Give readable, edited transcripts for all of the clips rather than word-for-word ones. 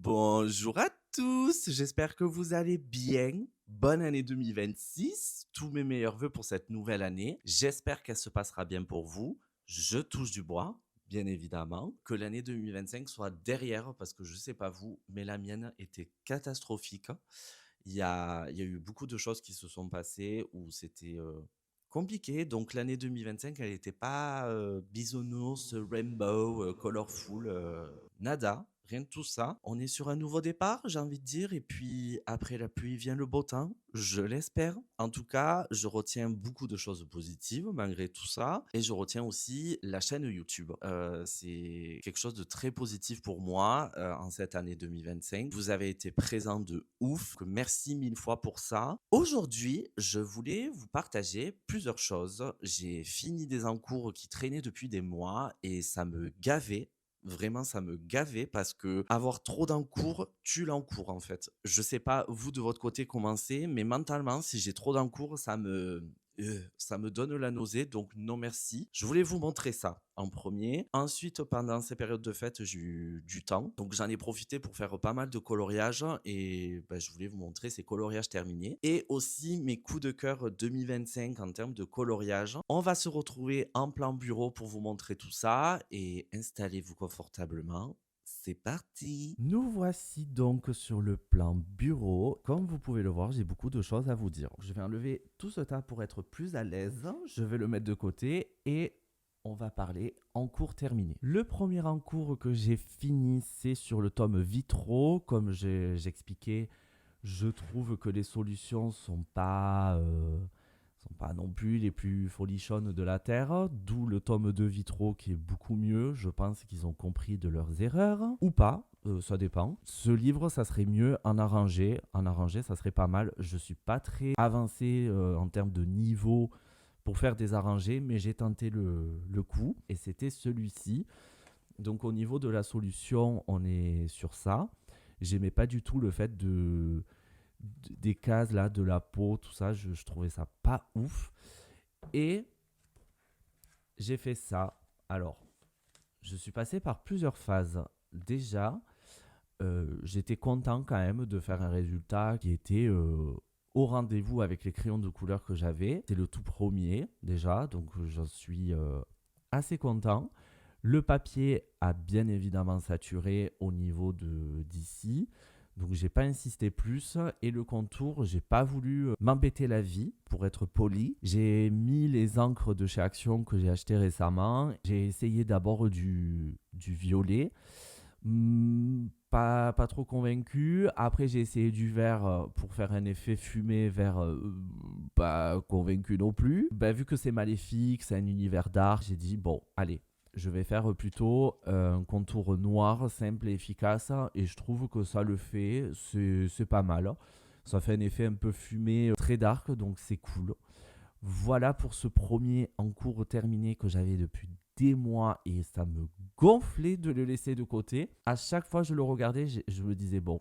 Bonjour à tous, j'espère que vous allez bien. Bonne année 2026, tous mes meilleurs vœux pour cette nouvelle année. J'espère qu'elle se passera bien pour vous. Je touche du bois, bien évidemment. Que l'année 2025 soit derrière, parce que je sais pas vous, mais la mienne était catastrophique. Il y a eu beaucoup de choses qui se sont passées où c'était compliqué. Donc l'année 2025, elle n'était pas bisounours, rainbow, colorful, nada. Rien de tout ça. On est sur un nouveau départ, j'ai envie de dire. Et puis après la pluie vient le beau temps, je l'espère. En tout cas, je retiens beaucoup de choses positives malgré tout ça. Et je retiens aussi la chaîne YouTube. C'est quelque chose de très positif pour moi en cette année 2025. Vous avez été présents de ouf. Merci mille fois pour ça. Aujourd'hui, je voulais vous partager plusieurs choses. J'ai fini des encours qui traînaient depuis des mois et ça me gavait. Vraiment, ça me gavait parce que avoir trop d'encours tue l'encours en fait. Je sais pas vous de votre côté comment c'est, mais mentalement, si j'ai trop d'encours, ça me donne la nausée, donc non merci. Je voulais vous montrer ça en premier. Ensuite, pendant ces périodes de fête, j'ai eu du temps, donc j'en ai profité pour faire pas mal de coloriage et ben, je voulais vous montrer ces coloriages terminés et aussi mes coups de cœur 2025 en termes de coloriage. On va se retrouver en plan bureau pour vous montrer tout ça et installez-vous confortablement. C'est parti. Nous voici donc sur le plan bureau. Comme vous pouvez le voir, j'ai beaucoup de choses à vous dire. Je vais enlever tout ce tas pour être plus à l'aise. Je vais le mettre de côté et on va parler en cours terminé. Le premier en cours que j'ai fini, c'est sur le tome Vitro. Comme j'expliquais, je trouve que les solutions sont pas non plus les plus folichonnes de la Terre, d'où le tome 2 Vitro qui est beaucoup mieux. Je pense qu'ils ont compris de leurs erreurs, ou pas, ça dépend. Ce livre, ça serait mieux en arrangé. En arrangé, ça serait pas mal. Je suis pas très avancé en termes de niveau pour faire des arrangés, mais j'ai tenté le coup, et c'était celui-ci. Donc au niveau de la solution, on est sur ça. J'aimais pas du tout le fait des cases là, de la peau, tout ça, je trouvais ça pas ouf. Et j'ai fait ça. Alors, je suis passé par plusieurs phases. Déjà, j'étais content quand même de faire un résultat qui était au rendez-vous avec les crayons de couleur que j'avais. C'est le tout premier déjà, donc j'en suis assez content. Le papier a bien évidemment saturé au niveau d'ici. Donc j'ai pas insisté plus et le contour, j'ai pas voulu m'embêter la vie pour être poli. J'ai mis les encres de chez Action que j'ai acheté récemment. J'ai essayé d'abord du violet. Pas trop convaincu. Après, j'ai essayé du vert pour faire un effet fumé vert, pas convaincu non plus. Ben, vu que c'est maléfique, c'est un univers d'art, j'ai dit bon, allez, je vais faire plutôt un contour noir, simple et efficace. Et je trouve que ça le fait, c'est pas mal. Ça fait un effet un peu fumé, très dark, donc c'est cool. Voilà pour ce premier en cours terminé que j'avais depuis des mois et ça me gonflait de le laisser de côté. À chaque fois que je le regardais, je me disais bon,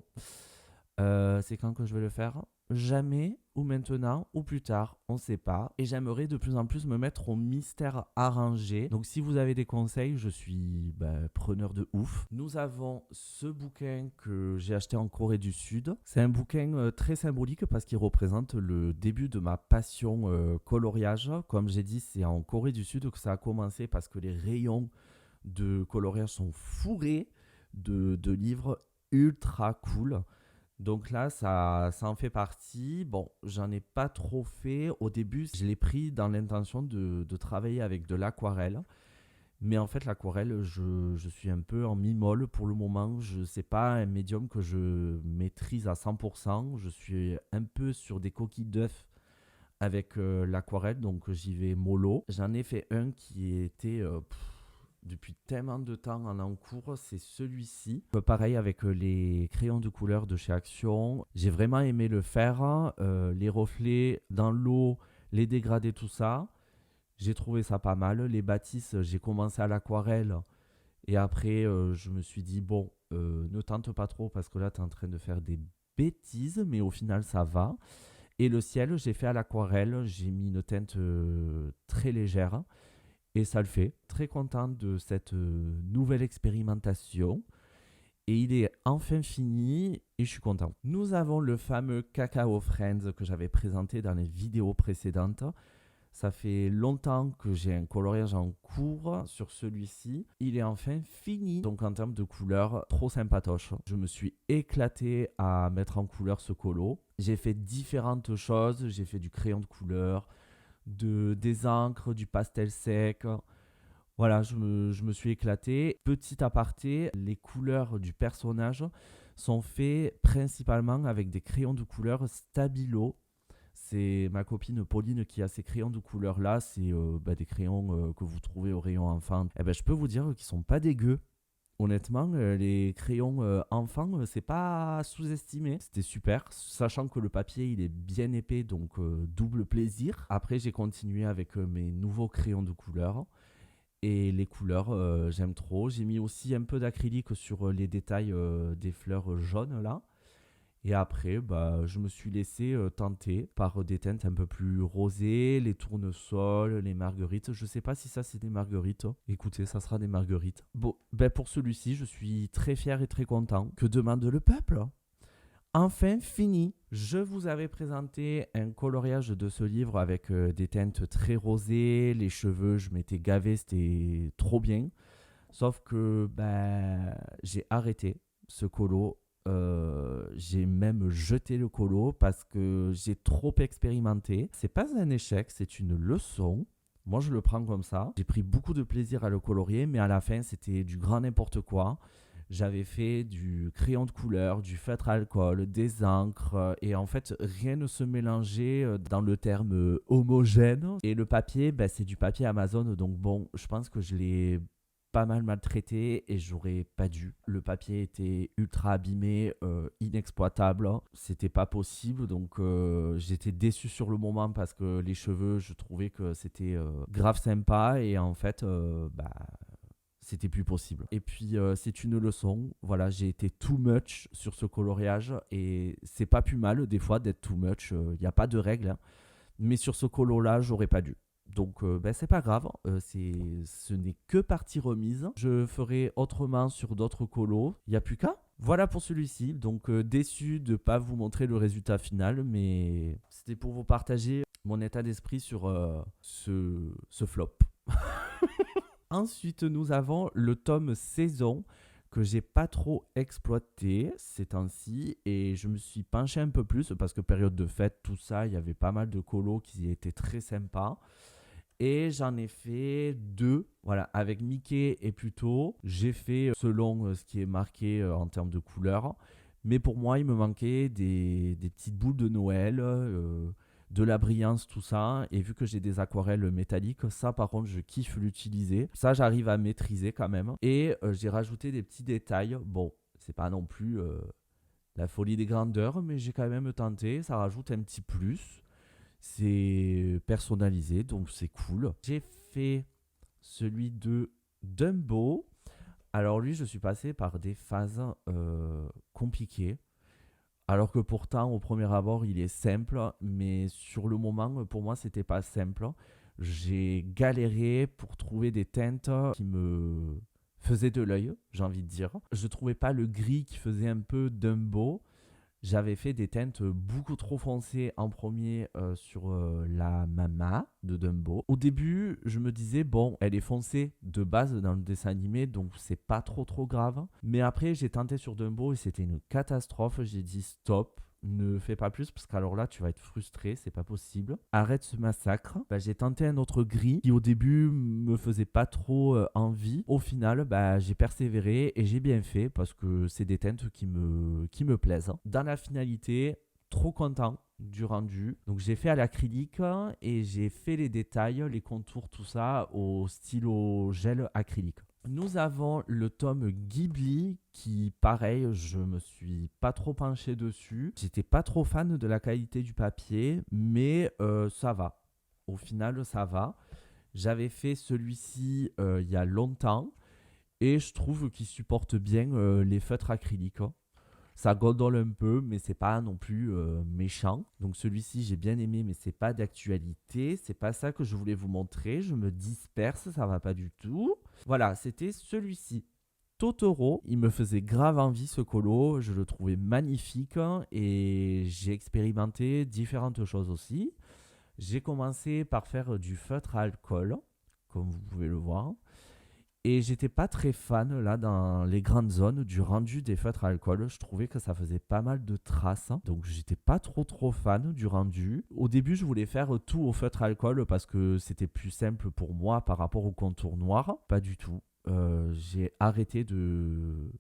c'est quand que je vais le faire? Jamais, ou maintenant, ou plus tard, on ne sait pas. Et j'aimerais de plus en plus me mettre au mystère arrangé. Donc si vous avez des conseils, je suis preneur de ouf. Nous avons ce bouquin que j'ai acheté en Corée du Sud. C'est un bouquin très symbolique parce qu'il représente le début de ma passion coloriage. Comme j'ai dit, c'est en Corée du Sud que ça a commencé parce que les rayons de coloriage sont fourrés de livres ultra cool. Donc là, ça en fait partie. Bon, j'en ai pas trop fait. Au début, je l'ai pris dans l'intention de travailler avec de l'aquarelle. Mais en fait, l'aquarelle, je suis un peu en mi-molle pour le moment. Je sais pas un médium que je maîtrise à 100%. Je suis un peu sur des coquilles d'œufs avec l'aquarelle, donc j'y vais mollo. J'en ai fait un qui était depuis tellement de temps en cours, c'est celui-ci. Pareil avec les crayons de couleur de chez Action. J'ai vraiment aimé le faire, les reflets dans l'eau, les dégradés, tout ça. J'ai trouvé ça pas mal. Les bâtisses, j'ai commencé à l'aquarelle et après je me suis dit bon, ne tente pas trop parce que là tu es en train de faire des bêtises, mais au final ça va. Et le ciel, j'ai fait à l'aquarelle, j'ai mis une teinte très légère et ça le fait. Très content de cette nouvelle expérimentation. Et il est enfin fini et je suis content. Nous avons le fameux Cacao Friends que j'avais présenté dans les vidéos précédentes. Ça fait longtemps que j'ai un coloriage en cours sur celui-ci. Il est enfin fini. Donc en termes de couleur, trop sympatoche. Je me suis éclaté à mettre en couleur ce colo. J'ai fait différentes choses. J'ai fait du crayon de couleur, des encres, du pastel sec. Voilà, je me suis éclaté. Petit aparté, les couleurs du personnage sont faites principalement avec des crayons de couleur Stabilo. C'est ma copine Pauline qui a ces crayons de couleur là. C'est des crayons que vous trouvez au rayon enfant. Eh ben, je peux vous dire qu'ils sont pas dégueux. Honnêtement, les crayons enfants, c'est pas sous-estimé. C'était super, sachant que le papier il est bien épais, donc double plaisir. Après, j'ai continué avec mes nouveaux crayons de couleur. Et les couleurs, j'aime trop. J'ai mis aussi un peu d'acrylique sur les détails des fleurs jaunes là. Et après, je me suis laissé tenter par des teintes un peu plus rosées, les tournesols, les marguerites. Je sais pas si ça c'est des marguerites. Écoutez, ça sera des marguerites. Bon, pour celui-ci, je suis très fier et très content. Que demande le peuple? Enfin fini. Je vous avais présenté un coloriage de ce livre avec des teintes très rosées. Les cheveux, je m'étais gavé, c'était trop bien. Sauf que j'ai arrêté ce colo. J'ai même jeté le colo parce que j'ai trop expérimenté. C'est pas un échec, c'est une leçon. Moi, je le prends comme ça. J'ai pris beaucoup de plaisir à le colorier, mais à la fin, c'était du grand n'importe quoi. J'avais fait du crayon de couleur, du feutre à alcool, des encres et en fait rien ne se mélangeait dans le terme homogène. Et le papier, c'est du papier Amazon, donc bon, je pense que je l'ai pas mal maltraité et j'aurais pas dû. Le papier était ultra abîmé, inexploitable, c'était pas possible, donc j'étais déçu sur le moment parce que les cheveux, je trouvais que c'était grave sympa et en fait, c'était plus possible. Et puis c'est une leçon, voilà, j'ai été too much sur ce coloriage et c'est pas plus mal des fois d'être too much, il n'y a pas de règle, hein. Mais sur ce colo là, j'aurais pas dû. Donc c'est pas grave, ce n'est que partie remise. Je ferai autrement sur d'autres colos, il n'y a plus qu'à. Voilà pour celui-ci, donc déçu de ne pas vous montrer le résultat final, mais c'était pour vous partager mon état d'esprit sur ce flop. Ensuite, nous avons le tome saison que j'ai pas trop exploité ces temps-ci et je me suis penché un peu plus parce que période de fête, tout ça, il y avait pas mal de colos qui étaient très sympas. Et j'en ai fait 2, voilà, avec Mickey et Pluto. J'ai fait selon ce qui est marqué en termes de couleurs. Mais pour moi, il me manquait des petites boules de Noël, de la brillance, tout ça. Et vu que j'ai des aquarelles métalliques, ça par contre, je kiffe l'utiliser. Ça, j'arrive à maîtriser quand même. Et j'ai rajouté des petits détails. Bon, c'est pas non plus la folie des grandeurs, mais j'ai quand même tenté. Ça rajoute un petit plus. C'est personnalisé, donc c'est cool. J'ai fait celui de Dumbo. Alors lui, je suis passé par des phases compliquées. Alors que pourtant, au premier abord, il est simple. Mais sur le moment, pour moi, c'était pas simple. J'ai galéré pour trouver des teintes qui me faisaient de l'œil, j'ai envie de dire. Je trouvais pas le gris qui faisait un peu Dumbo. J'avais fait des teintes beaucoup trop foncées en premier sur la Mama de Dumbo. Au début, je me disais, bon, elle est foncée de base dans le dessin animé, donc c'est pas trop grave. Mais après, j'ai tenté sur Dumbo et c'était une catastrophe. J'ai dit stop. Ne fais pas plus parce qu'alors là tu vas être frustré, c'est pas possible. Arrête ce massacre. J'ai tenté un autre gris qui au début me faisait pas trop envie. Au final, j'ai persévéré et j'ai bien fait parce que c'est des teintes qui me plaisent. Dans la finalité, trop content du rendu. Donc j'ai fait à l'acrylique et j'ai fait les détails, les contours, tout ça au stylo gel acrylique. Nous avons le tome Ghibli qui, pareil, je me suis pas trop penché dessus. J'étais pas trop fan de la qualité du papier, mais ça va. Au final, ça va. J'avais fait celui-ci il y a longtemps et je trouve qu'il supporte bien les feutres acryliques. Ça gondole un peu, mais c'est pas non plus méchant. Donc celui-ci, j'ai bien aimé, mais c'est pas d'actualité. C'est pas ça que je voulais vous montrer. Je me disperse, ça va pas du tout. Voilà, c'était celui-ci. Totoro. Il me faisait grave envie ce colo, je le trouvais magnifique et j'ai expérimenté différentes choses aussi. J'ai commencé par faire du feutre à alcool, comme vous pouvez le voir. Et j'étais pas très fan là dans les grandes zones du rendu des feutres à alcool. Je trouvais que ça faisait pas mal de traces. Donc j'étais pas trop fan du rendu. Au début, je voulais faire tout au feutre à alcool parce que c'était plus simple pour moi par rapport au contour noir. Pas du tout. J'ai arrêté de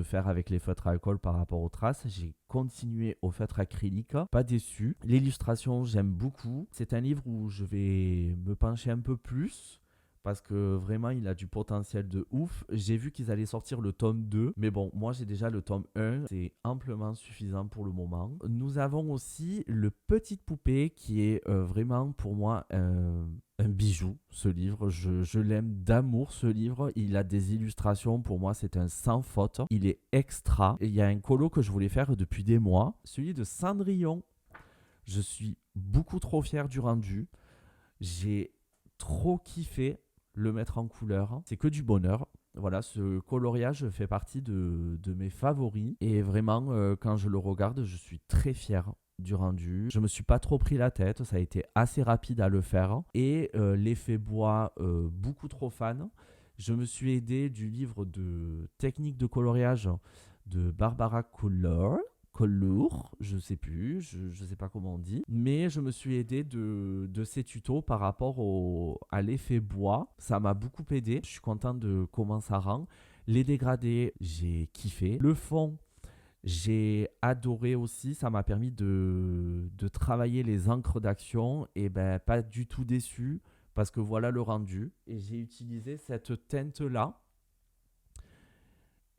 faire avec les feutres à alcool par rapport aux traces. J'ai continué au feutre acrylique. Pas déçu. L'illustration, j'aime beaucoup. C'est un livre où je vais me pencher un peu plus parce que vraiment il a du potentiel de ouf. J'ai vu qu'ils allaient sortir le tome 2, mais bon, moi j'ai déjà le tome 1, c'est amplement suffisant pour le moment. Nous avons aussi le Petite Poupée qui est vraiment pour moi un bijou, ce livre. Je l'aime d'amour, ce livre. Il a des illustrations, pour moi c'est un sans faute. Il est extra. Et il y a un colo que je voulais faire depuis des mois, celui de Cendrillon. Je suis beaucoup trop fier du rendu. J'ai trop kiffé le mettre en couleur. C'est que du bonheur. Voilà, ce coloriage fait partie de mes favoris. Et vraiment, quand je le regarde, je suis très fier du rendu. Je me suis pas trop pris la tête. Ça a été assez rapide à le faire. Et l'effet bois, beaucoup trop fan. Je me suis aidé du livre de technique de coloriage de Barbara Collour, je sais plus, je sais pas comment on dit, mais je me suis aidé de ces tutos par rapport à l'effet bois. Ça m'a beaucoup aidé. Je suis content de comment ça rend. Les dégradés, j'ai kiffé. Le fond, j'ai adoré aussi. Ça m'a permis de travailler les encres d'action et ben pas du tout déçu parce que voilà le rendu. Et j'ai utilisé cette teinte-là.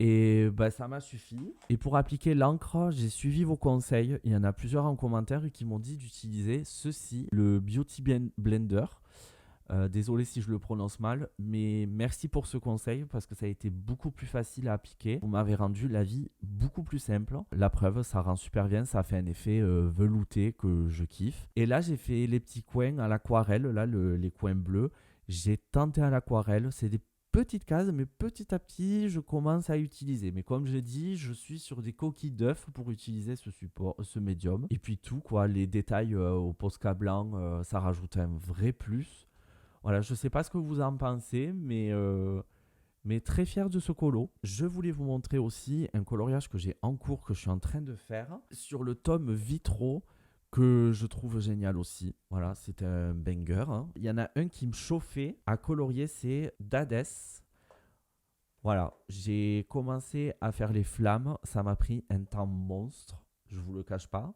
Et bah, ça m'a suffi. Et pour appliquer l'encre, j'ai suivi vos conseils. Il y en a plusieurs en commentaire qui m'ont dit d'utiliser ceci, le Beauty Blender. Désolé si je le prononce mal, mais merci pour ce conseil parce que ça a été beaucoup plus facile à appliquer. Vous m'avez rendu la vie beaucoup plus simple. La preuve, ça rend super bien, ça fait un effet velouté que je kiffe. Et là, j'ai fait les petits coins à l'aquarelle, là, les coins bleus. J'ai tenté à l'aquarelle, c'est des petites cases, mais petit à petit, je commence à utiliser. Mais comme je dis, je suis sur des coquilles d'œufs pour utiliser ce support, ce médium. Et puis tout, quoi, les détails au Posca blanc, ça rajoute un vrai plus. Voilà, je ne sais pas ce que vous en pensez, mais très fier de ce colo. Je voulais vous montrer aussi un coloriage que j'ai en cours, que je suis en train de faire, sur le tome Vitro, que je trouve génial aussi. Voilà, c'est un banger. Hein. Il y en a un qui me chauffait à colorier, c'est Dades. Voilà, j'ai commencé à faire les flammes, ça m'a pris un temps monstre, je ne vous le cache pas.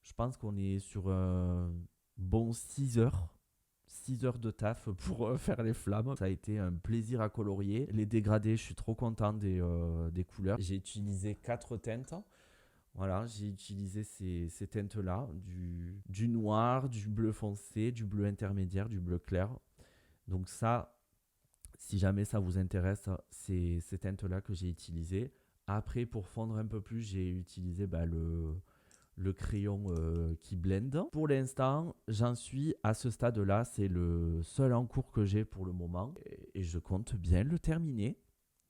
Je pense qu'on est sur un bon 6 heures. 6 heures de taf pour faire les flammes. Ça a été un plaisir à colorier. Les dégradés, je suis trop content des couleurs. J'ai utilisé 4 teintes. Voilà, j'ai utilisé ces teintes-là, du noir, du bleu foncé, du bleu intermédiaire, du bleu clair. Donc ça, si jamais ça vous intéresse, c'est ces teintes-là que j'ai utilisées. Après, pour fondre un peu plus, j'ai utilisé le crayon qui blende. Pour l'instant, j'en suis à ce stade-là. C'est le seul en cours que j'ai pour le moment. Et je compte bien le terminer.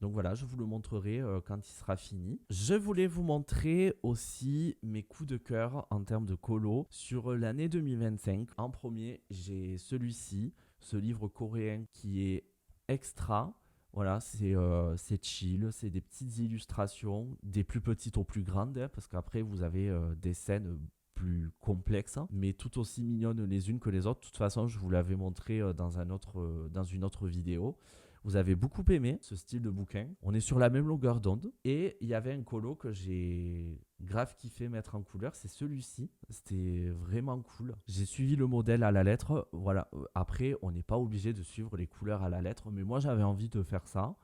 Donc voilà, je vous le montrerai quand il sera fini. Je voulais vous montrer aussi mes coups de cœur en termes de colo sur l'année 2025. En premier, j'ai celui-ci, ce livre coréen qui est extra. Voilà, c'est chill, c'est des petites illustrations, des plus petites aux plus grandes, hein, parce qu'après vous avez des scènes plus complexes, hein, mais tout aussi mignonnes les unes que les autres. De toute façon, je vous l'avais montré dans une autre vidéo. Vous avez beaucoup aimé ce style de bouquin. On est sur la même longueur d'onde. Et il y avait un colo que j'ai grave kiffé mettre en couleur, c'est celui-ci. C'était vraiment cool. J'ai suivi le modèle à la lettre. Voilà. Après, on n'est pas obligé de suivre les couleurs à la lettre, mais moi j'avais envie de faire ça.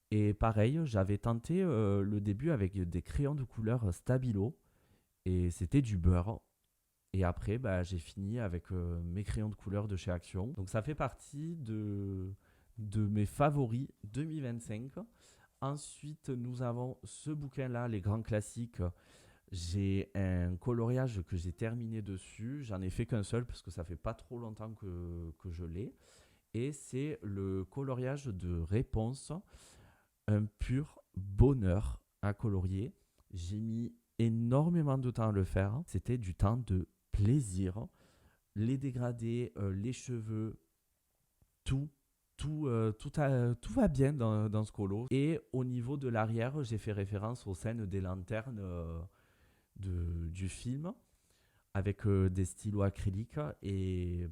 Et pareil, j'avais tenté le début avec des crayons de couleur Stabilo. Et c'était du beurre. Et après, bah, j'ai fini avec mes crayons de couleur de chez Action. Donc ça fait partie de mes favoris 2025. Ensuite, nous avons ce bouquin-là, les grands classiques. J'ai un coloriage que j'ai terminé dessus. J'en ai fait qu'un seul parce que ça fait pas trop longtemps que je l'ai. Et c'est le coloriage de Réponse. un pur bonheur à colorier. J'ai mis énormément de temps à le faire. C'était du temps de plaisir. Les dégradés, les cheveux, tout, tout va bien dans ce colo. Et au niveau de l'arrière, j'ai fait référence aux scènes des lanternes du film avec des stylos acryliques et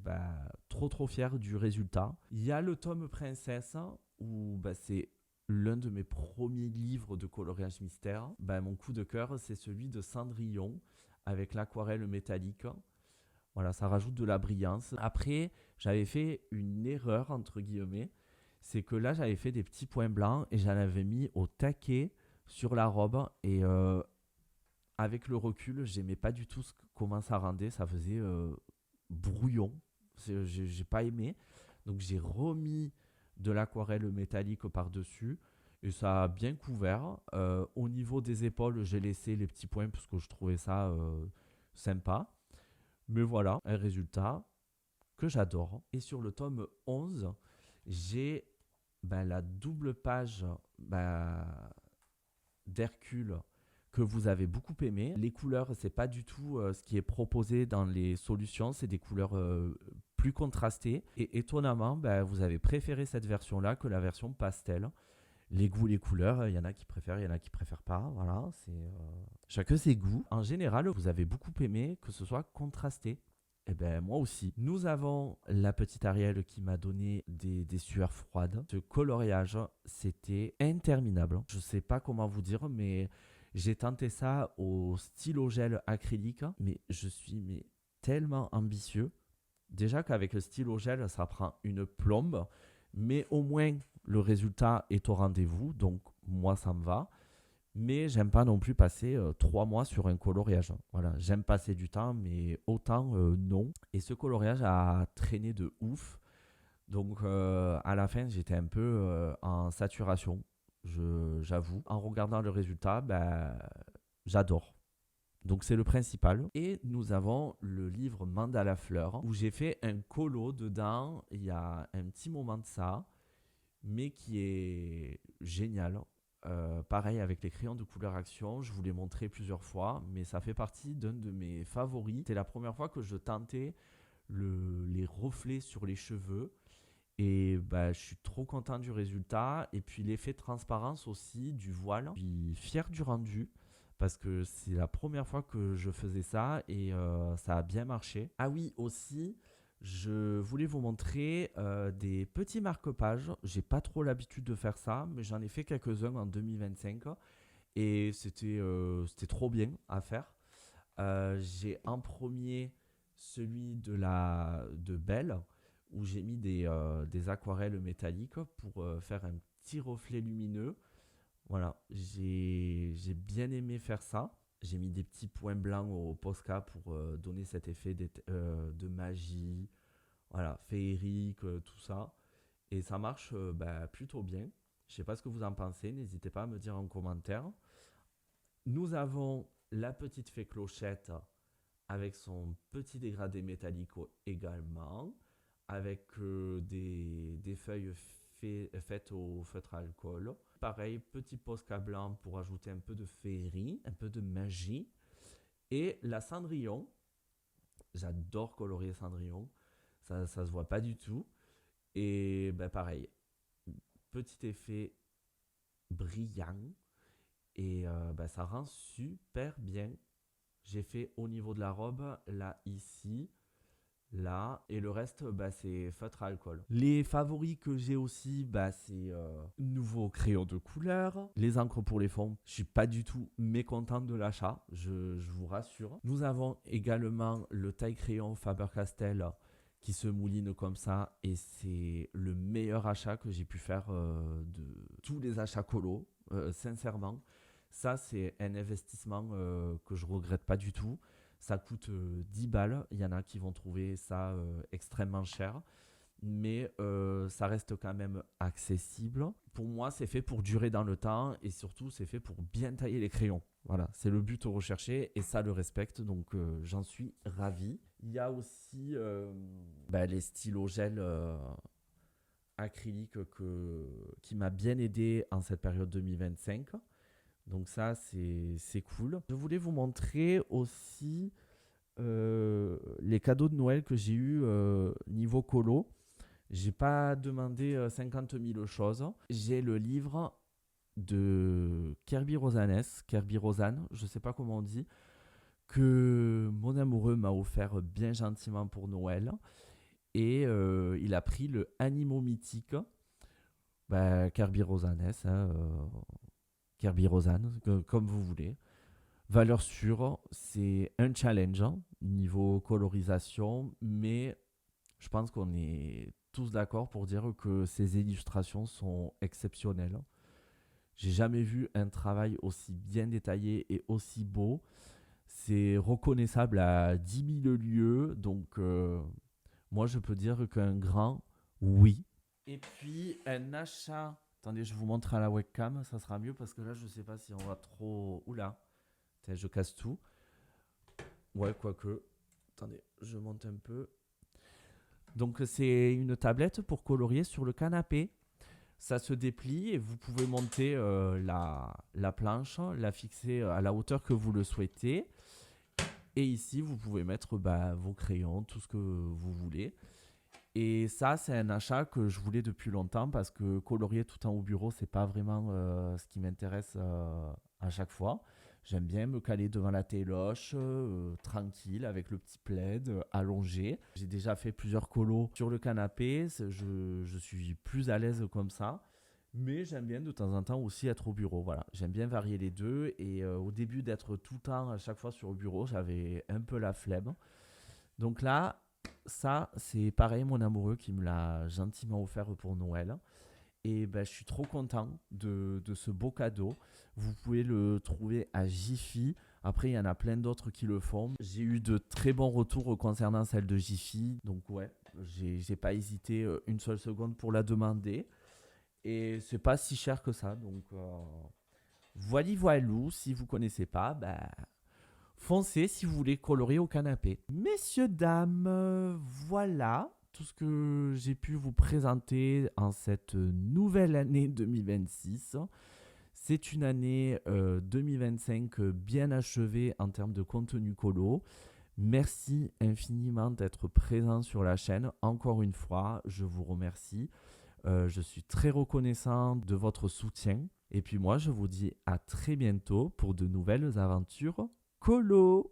trop fier du résultat. Il y a le tome Princesse où c'est l'un de mes premiers livres de coloriage mystère. Mon coup de cœur, c'est celui de Cendrillon avec l'aquarelle métallique. Voilà, ça rajoute de la brillance. Après, j'avais fait une erreur, entre guillemets. C'est que là, j'avais fait des petits points blancs et j'en avais mis au taquet sur la robe. Et avec le recul, j'aimais pas du tout comment ça rendait. Ça faisait brouillon. J'ai pas aimé. Donc, j'ai remis de l'aquarelle métallique par-dessus. Et ça a bien couvert. Au niveau des épaules, j'ai laissé les petits points parce que je trouvais ça sympa. Mais voilà, un résultat que j'adore. Et sur le tome 11, j'ai la double page d'Hercule que vous avez beaucoup aimé. Les couleurs, c'est pas du tout ce qui est proposé dans les solutions, c'est des couleurs plus contrastées. Et étonnamment, vous avez préféré cette version-là que la version pastel. Les goûts, les couleurs, il y en a qui préfèrent, il y en a qui préfèrent pas. Voilà, c'est chacun ses goûts. En général, vous avez beaucoup aimé que ce soit contrasté. Eh bien, moi aussi. Nous avons la petite Ariel qui m'a donné des sueurs froides. Ce coloriage, c'était interminable. Je sais pas comment vous dire, mais j'ai tenté ça au stylo gel acrylique. Mais je suis tellement ambitieux. Déjà qu'avec le stylo gel, ça prend une plombe. Mais au moins, le résultat est au rendez-vous. Donc, moi, ça me va. Mais j'aime pas non plus passer 3 mois sur un coloriage. Voilà, j'aime passer du temps, mais autant non. Et ce coloriage a traîné de ouf. Donc à la fin, j'étais un peu en saturation, j'avoue. En regardant le résultat, j'adore. Donc c'est le principal. Et nous avons le livre Mandala Fleur, où j'ai fait un colo dedans il y a un petit moment de ça, mais qui est génial. Pareil avec les crayons de couleur action, je vous l'ai montré plusieurs fois, mais ça fait partie d'un de mes favoris. C'était la première fois que je tentais les reflets sur les cheveux et je suis trop content du résultat. Et puis l'effet de transparence aussi du voile. Je suis fier du rendu parce que c'est la première fois que je faisais ça et ça a bien marché. Ah oui, aussi, je voulais vous montrer des petits marque-pages. J'ai pas trop l'habitude de faire ça, mais j'en ai fait quelques-uns en 2025 et c'était trop bien à faire. J'ai en premier celui de Belle où j'ai mis des aquarelles métalliques pour faire un petit reflet lumineux. Voilà, j'ai bien aimé faire ça. J'ai mis des petits points blancs au Posca pour donner cet effet de magie, voilà, féerique, tout ça. Et ça marche plutôt bien. Je sais pas ce que vous en pensez, n'hésitez pas à me dire en commentaire. Nous avons la petite fée Clochette avec son petit dégradé métallique également, avec des feuilles faites au feutre à alcool. Pareil, petit Posca blanc pour ajouter un peu de féerie, un peu de magie. Et la Cendrillon, j'adore colorier Cendrillon, ça se voit pas du tout. Et pareil, petit effet brillant et ça rend super bien. J'ai fait au niveau de la robe, là, ici, là, et le reste, c'est feutre à alcool. Les favoris que j'ai aussi, c'est nouveaux crayons de couleur, les encres pour les fonds. Je suis pas du tout mécontent de l'achat, je vous rassure. Nous avons également le taille crayon Faber-Castell qui se mouline comme ça et c'est le meilleur achat que j'ai pu faire de tous les achats colo, sincèrement. Ça, c'est un investissement que je regrette pas du tout. Ça coûte 10 balles. Il y en a qui vont trouver ça extrêmement cher. Mais ça reste quand même accessible. Pour moi, c'est fait pour durer dans le temps et surtout, c'est fait pour bien tailler les crayons. Voilà, c'est le but recherché et ça le respecte, donc j'en suis ravi. Il y a aussi les stylos gel acrylique qui m'a bien aidé en cette période 2025. Donc ça, c'est cool. Je voulais vous montrer aussi les cadeaux de Noël que j'ai eu niveau colo. J'ai pas demandé 50 000 choses. J'ai le livre de Kirby Rosanne, je sais pas comment on dit, que mon amoureux m'a offert bien gentiment pour Noël. Et il a pris le Animaux Mythiques, Kirby Rosanne, Kirby Rosanne, comme vous voulez. Valeur sûre, c'est un challenge niveau colorisation, mais je pense qu'on est tous d'accord pour dire que ces illustrations sont exceptionnelles. J'ai jamais vu un travail aussi bien détaillé et aussi beau. C'est reconnaissable à 10 000 lieues, donc moi je peux dire qu'un grand oui. Et puis un achat. Attendez, je vous montre à la webcam, ça sera mieux parce que là je sais pas si on va trop. Oula, je casse tout. Ouais, quoique. Attendez, je monte un peu. Donc c'est une tablette pour colorier sur le canapé. Ça se déplie et vous pouvez monter la planche, la fixer à la hauteur que vous le souhaitez. Et ici, vous pouvez mettre vos crayons, tout ce que vous voulez. Et ça, c'est un achat que je voulais depuis longtemps parce que colorier tout le temps au bureau, c'est pas vraiment ce qui m'intéresse à chaque fois. J'aime bien me caler devant la téloche, tranquille, avec le petit plaid, allongé. J'ai déjà fait plusieurs colos sur le canapé. Je suis plus à l'aise comme ça. Mais j'aime bien de temps en temps aussi être au bureau. Voilà, j'aime bien varier les deux. Et au début d'être tout le temps, à chaque fois sur le bureau, j'avais un peu la flemme. Donc là, ça, c'est pareil, mon amoureux qui me l'a gentiment offert pour Noël. Et je suis trop content de ce beau cadeau. Vous pouvez le trouver à Jiffy. Après, il y en a plein d'autres qui le font. J'ai eu de très bons retours concernant celle de Jiffy. Donc ouais, j'ai pas hésité une seule seconde pour la demander. Et c'est pas si cher que ça. Donc voilou, si vous connaissez pas, foncez si vous voulez colorer au canapé. Messieurs, dames, voilà tout ce que j'ai pu vous présenter en cette nouvelle année 2026. C'est une année 2025 bien achevée en termes de contenu colo. Merci infiniment d'être présent sur la chaîne. Encore une fois, je vous remercie. Je suis très reconnaissant de votre soutien. Et puis moi, je vous dis à très bientôt pour de nouvelles aventures colo.